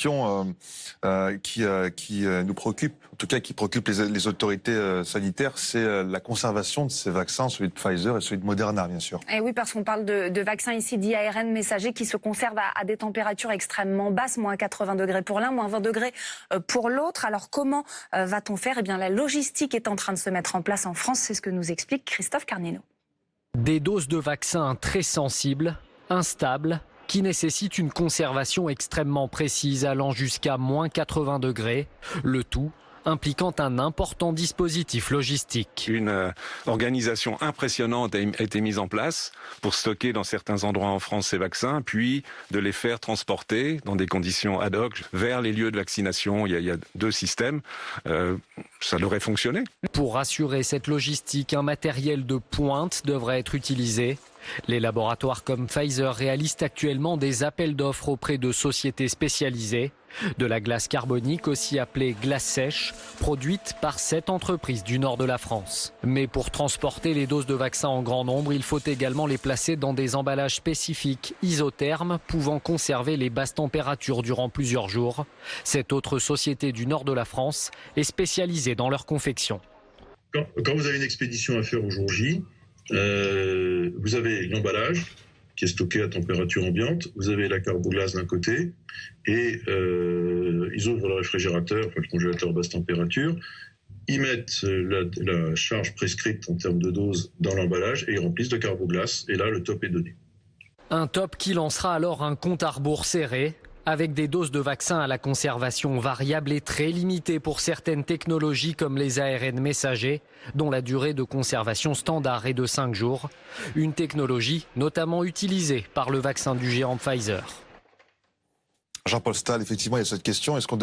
question qui nous préoccupe, en tout cas qui préoccupe les autorités sanitaires, c'est la conservation de ces vaccins, celui de Pfizer et celui de Moderna, bien sûr. Et oui, parce qu'on parle de vaccins ici dits ARN messagers qui se conservent à des températures extrêmement basses, moins 80 degrés pour l'un, moins 20 degrés pour l'autre. Alors comment va-t-on faire ? Eh bien, la logistique est en train de se mettre en place en France, c'est ce que nous explique Christophe Carnino. Des doses de vaccins très sensibles, instables, qui nécessitent une conservation extrêmement précise allant jusqu'à moins 80 degrés, le tout impliquant un important dispositif logistique. Une organisation impressionnante a été mise en place pour stocker dans certains endroits en France ces vaccins, puis de les faire transporter dans des conditions ad hoc vers les lieux de vaccination. Il y a 2 systèmes. Ça devrait fonctionner. Pour assurer cette logistique, un matériel de pointe devrait être utilisé. Les laboratoires comme Pfizer réalisent actuellement des appels d'offres auprès de sociétés spécialisées. De la glace carbonique, aussi appelée glace sèche, produite par 7 entreprises du nord de la France. Mais pour transporter les doses de vaccins en grand nombre, il faut également les placer dans des emballages spécifiques isothermes pouvant conserver les basses températures durant plusieurs jours. Cette autre société du nord de la France est spécialisée dans leur confection. Quand vous avez une expédition à faire au jour J, vous avez l'emballage qui est stocké à température ambiante, vous avez la carboglace d'un côté et ils ouvrent le réfrigérateur, enfin le congélateur basse température, ils mettent la charge prescrite en termes de dose dans l'emballage et ils remplissent de carboglace et là le top est donné. Un top qui lancera alors un compte à rebours serré avec des doses de vaccins à la conservation variable et très limitée pour certaines technologies comme les ARN messagers, dont la durée de conservation standard est de 5 jours. Une technologie notamment utilisée par le vaccin du géant Pfizer. Jean-Paul Stahl, effectivement, il y a cette question, est-ce qu'on devrait